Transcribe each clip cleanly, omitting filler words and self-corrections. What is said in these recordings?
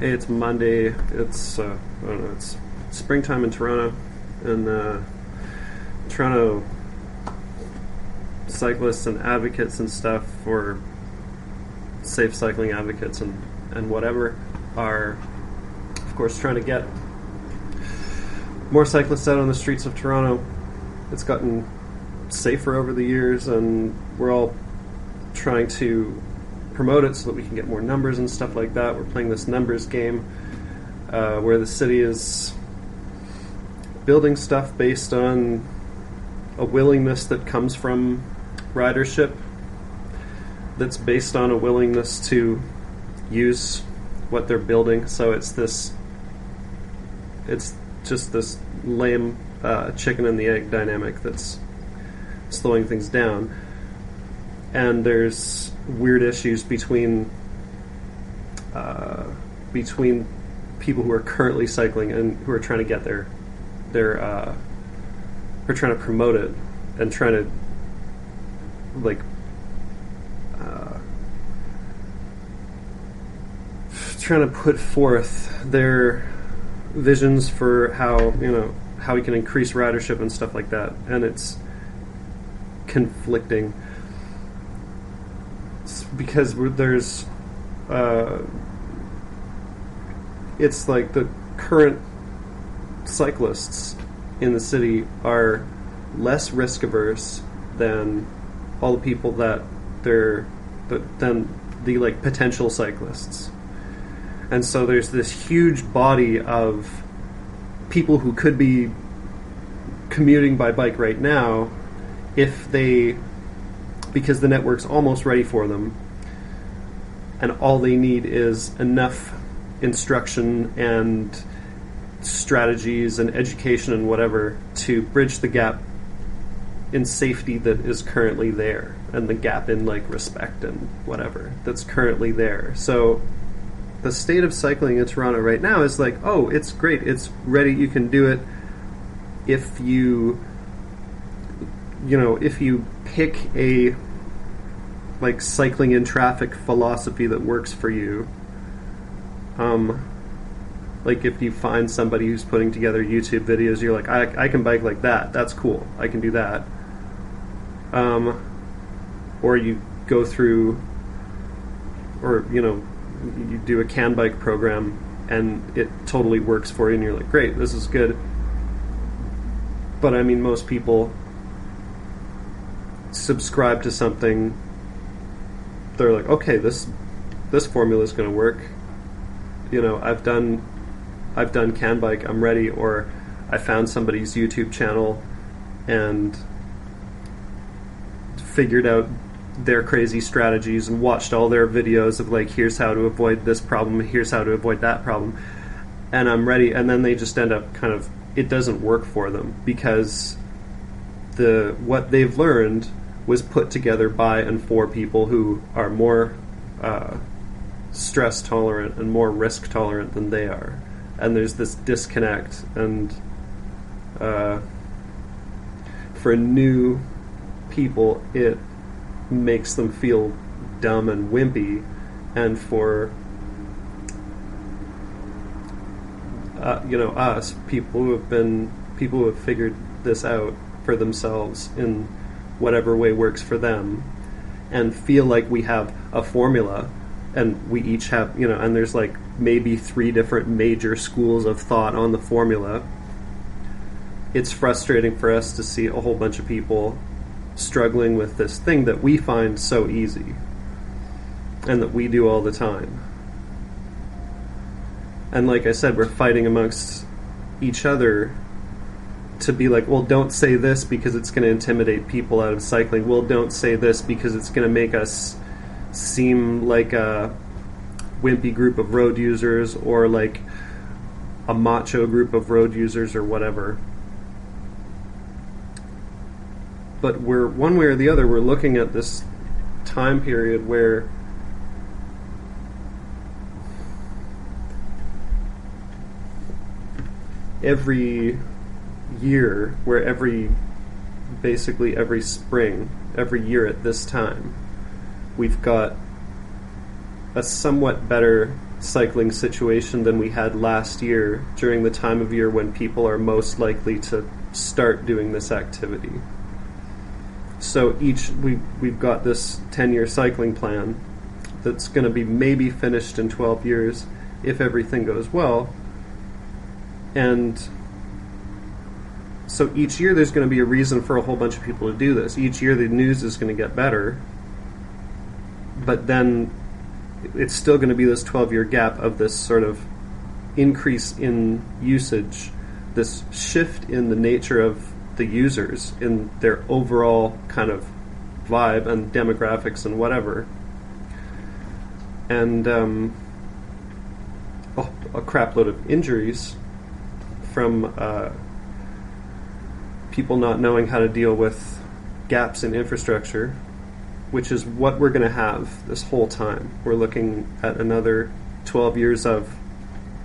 Hey, it's Monday. It's I don't know. It's springtime in Toronto, and Toronto cyclists and advocates and stuff for safe cycling advocates and whatever are, of course, trying to get more cyclists out on the streets of Toronto. It's gotten safer over the years, and we're all trying to promote it so that we can get more numbers and stuff like that. We're playing this numbers game where the city is building stuff based on a willingness that comes from ridership, that's based on a willingness to use what they're building. So it's just this lame chicken and the egg dynamic that's slowing things down. And there's weird issues between people who are currently cycling and who are trying to get who are trying to promote it and trying to trying to put forth their visions for how we can increase ridership and stuff like that, and it's conflicting. Because there's it's like the current cyclists in the city are less risk averse than all the people than the like potential cyclists. And so there's this huge body of people who could be commuting by bike right now because the network's almost ready for them, and all they need is enough instruction and strategies and education and whatever to bridge the gap in safety that is currently there, and the gap in like respect and whatever that's currently there. So the state of cycling in Toronto right now is like, oh, it's great, it's ready, you can do it if you pick a like cycling in traffic philosophy that works for you. Like if you find somebody who's putting together YouTube videos, you're like, I can bike like that, that's cool, I can do that. Or you go through, or you do a CAN bike program and it totally works for you and you're like, great, this is good. But I mean, most people subscribe to something, they're like, okay, this formula is going to work. I've done CAN bike, I'm ready. Or I found somebody's YouTube channel and figured out their crazy strategies and watched all their videos of like, here's how to avoid this problem, here's how to avoid that problem, and I'm ready. And then they just end up it doesn't work for them because what they've learned was put together by and for people who are more stress tolerant and more risk tolerant than they are. And there's this disconnect, and for new people it makes them feel dumb and wimpy, and for us, people who have figured this out for themselves in whatever way works for them, and feel like we have a formula, and we each have, and there's like maybe 3 different major schools of thought on the formula. It's frustrating for us to see a whole bunch of people struggling with this thing that we find so easy and that we do all the time. And like I said, we're fighting amongst each other to be like, well, don't say this because it's going to intimidate people out of cycling. Well, don't say this because it's going to make us seem like a wimpy group of road users, or like a macho group of road users, or whatever. But we're, one way or the other, we're looking at this time period where every year, basically every spring, every year at this time, we've got a somewhat better cycling situation than we had last year during the time of year when people are most likely to start doing this activity. So we've got this 10-year cycling plan that's going to be maybe finished in 12 years if everything goes well. And so each year there's going to be a reason for a whole bunch of people to do this. Each year the news is going to get better, but then it's still going to be this 12-year gap of this sort of increase in usage, this shift in the nature of the users, in their overall kind of vibe and demographics and whatever. And a crap load of injuries from people not knowing how to deal with gaps in infrastructure, which is what we're going to have this whole time. We're looking at another 12 years of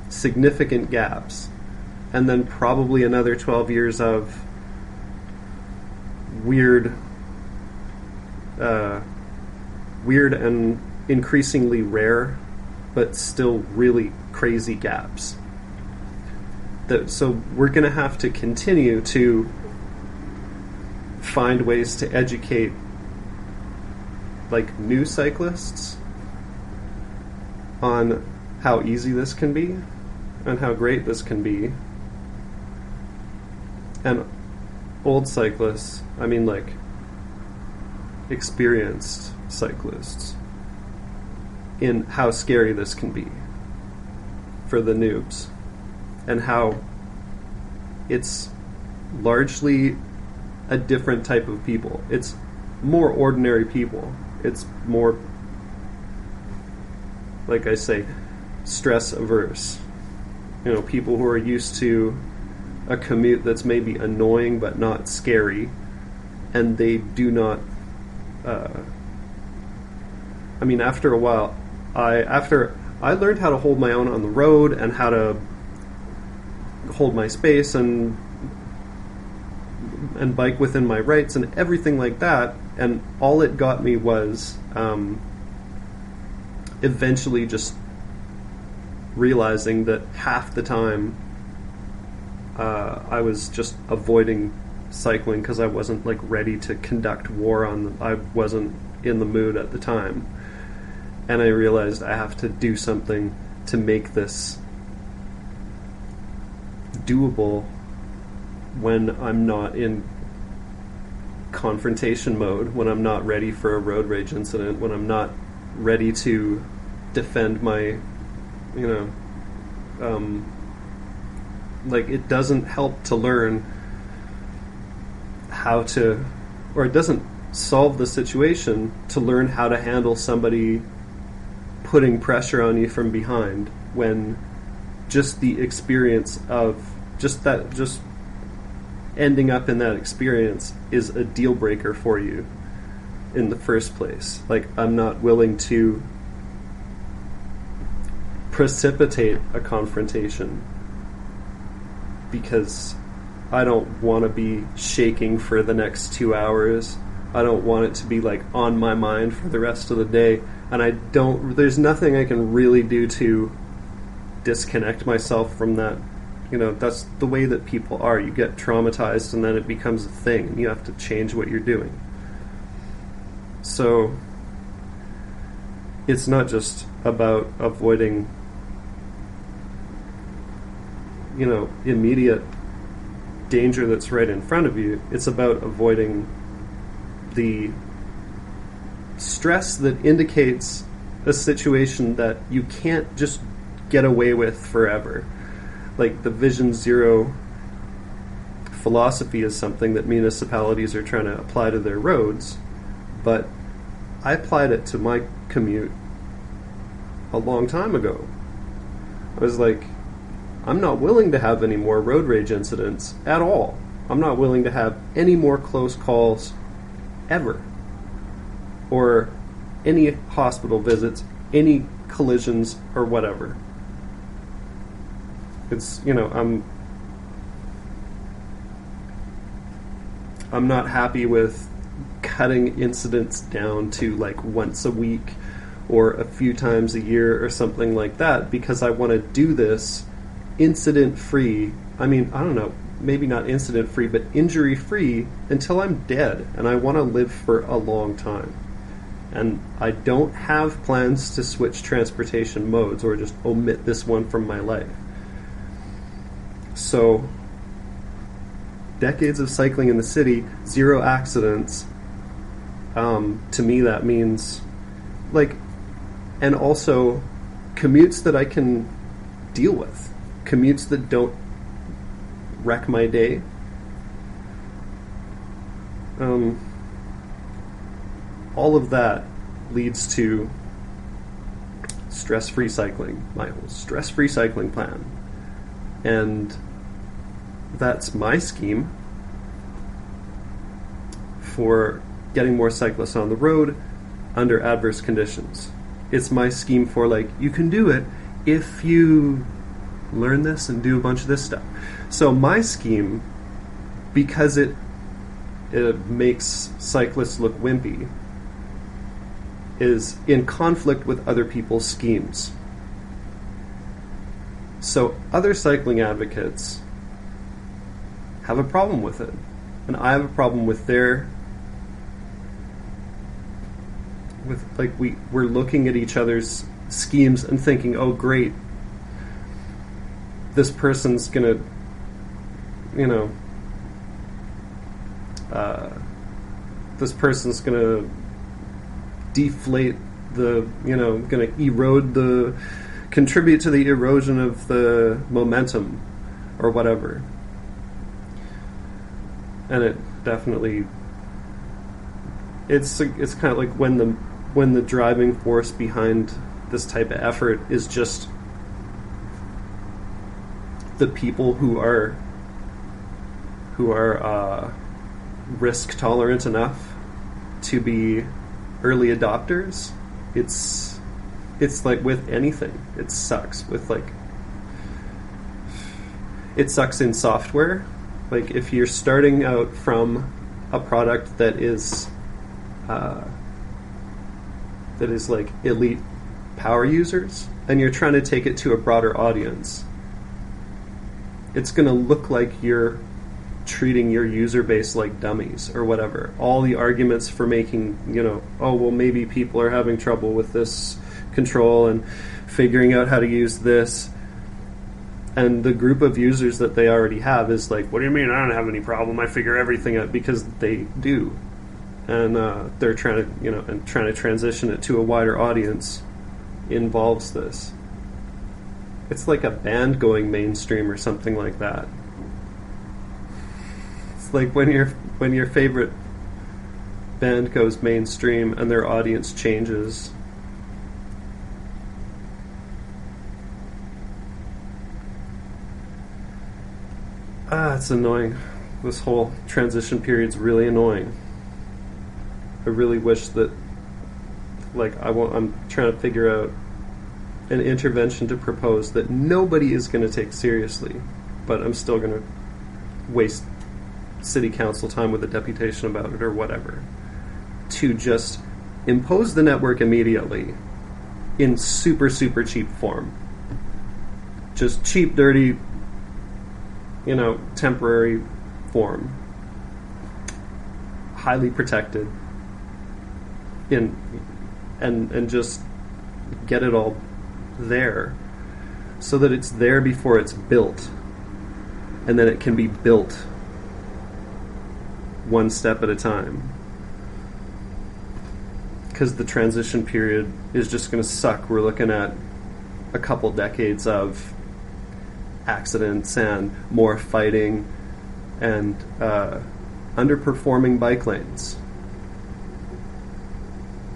significant gaps, and then probably another 12 years of weird and increasingly rare, but still really crazy gaps. So we're going to have to continue to find ways to educate like new cyclists on how easy this can be and how great this can be, and old cyclists, I mean like experienced cyclists, in how scary this can be for the noobs, and how it's largely a different type of people. It's more ordinary people. It's more, like I say, stress averse. You know, people who are used to a commute that's maybe annoying but not scary, and they do not. I mean, after a while, after I learned how to hold my own on the road and how to hold my space and bike within my rights and everything like that, and all it got me was eventually just realizing that half the time I was just avoiding cycling because I wasn't like ready to conduct war on. I wasn't in the mood at the time, and I realized I have to do something to make this doable when I'm not in confrontation mode, when I'm not ready for a road rage incident, when I'm not ready to defend my, like, it doesn't help to learn how to, or it doesn't solve the situation to learn how to handle somebody putting pressure on you from behind, when just the experience of just ending up in that experience is a deal breaker for you in the first place. Like, I'm not willing to precipitate a confrontation because I don't want to be shaking for the next 2 hours. I don't want it to be like on my mind for the rest of the day, and there's nothing I can really do to disconnect myself from that. That's the way that people are. You get traumatized and then it becomes a thing, and you have to change what you're doing. So it's not just about avoiding, immediate danger that's right in front of you. It's about avoiding the stress that indicates a situation that you can't just get away with forever. Like, the Vision Zero philosophy is something that municipalities are trying to apply to their roads, but I applied it to my commute a long time ago. I was like, I'm not willing to have any more road rage incidents at all. I'm not willing to have any more close calls ever, or any hospital visits, any collisions, or whatever. It's, I'm not happy with cutting incidents down to like once a week or a few times a year or something like that, because I want to do this incident-free. I mean, I don't know, maybe not incident-free, but injury-free until I'm dead, and I want to live for a long time. And I don't have plans to switch transportation modes or just omit this one from my life. So, decades of cycling in the city, 0 accidents. To me, that means, and also commutes that I can deal with, commutes that don't wreck my day. All of that leads to stress-free cycling, my whole stress-free cycling plan. And that's my scheme for getting more cyclists on the road under adverse conditions. It's my scheme for, you can do it if you learn this and do a bunch of this stuff. So my scheme, because it makes cyclists look wimpy, is in conflict with other people's schemes. So other cycling advocates have a problem with it, and I have a problem with we're looking at each other's schemes and thinking, oh great, this person's gonna, this person's gonna deflate contribute to the erosion of the momentum or whatever. And it definitely, it's kind of like when the driving force behind this type of effort is just the people who are risk tolerant enough to be early adopters. It's like with anything, it sucks it sucks in software. Like if you're starting out from a product that is like elite power users, and you're trying to take it to a broader audience, it's going to look like you're treating your user base like dummies or whatever. All the arguments for making, oh, well, maybe people are having trouble with this control and figuring out how to use this. And the group of users that they already have is like, what do you mean I don't have any problem? I figure everything out, because they do. And they're trying to transition it to a wider audience involves this. It's like a band going mainstream or something like that. It's like when your favorite band goes mainstream and their audience changes. It's annoying. This whole transition period's really annoying. I really wish that, I'm trying to figure out an intervention to propose that nobody is going to take seriously, but I'm still going to waste city council time with a deputation about it or whatever, to just impose the network immediately in super, super cheap form. Just cheap, dirty, temporary form. Highly protected. And just get it all there, so that it's there before it's built, and then it can be built one step at a time. Because the transition period is just going to suck. We're looking at a couple decades of accidents and more fighting and underperforming bike lanes,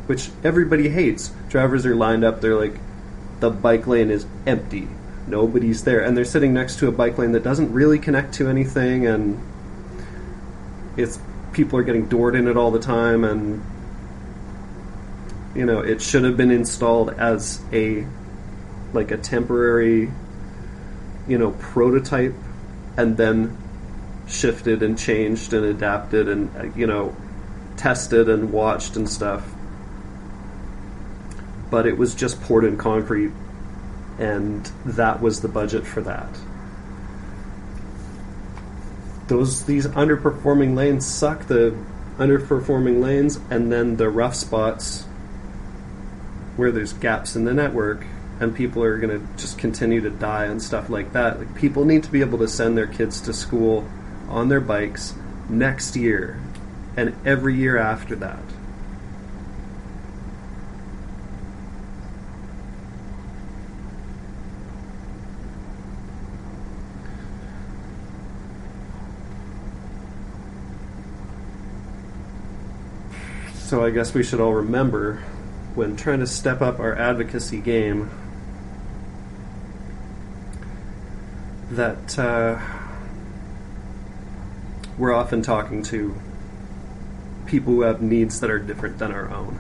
which everybody hates. Drivers are lined up, they're like, the bike lane is empty, nobody's there, and they're sitting next to a bike lane that doesn't really connect to anything, and people are getting doored in it all the time, and it should have been installed as a temporary prototype, and then shifted and changed and adapted and tested and watched and stuff. but it was just poured in concrete, and that was the budget for that. These underperforming lanes suck, the underperforming lanes, and then the rough spots where there's gaps in the network and people are going to just continue to die and stuff like that. Like, people need to be able to send their kids to school on their bikes next year and every year after that. So I guess we should all remember, when trying to step up our advocacy game, that we're often talking to people who have needs that are different than our own.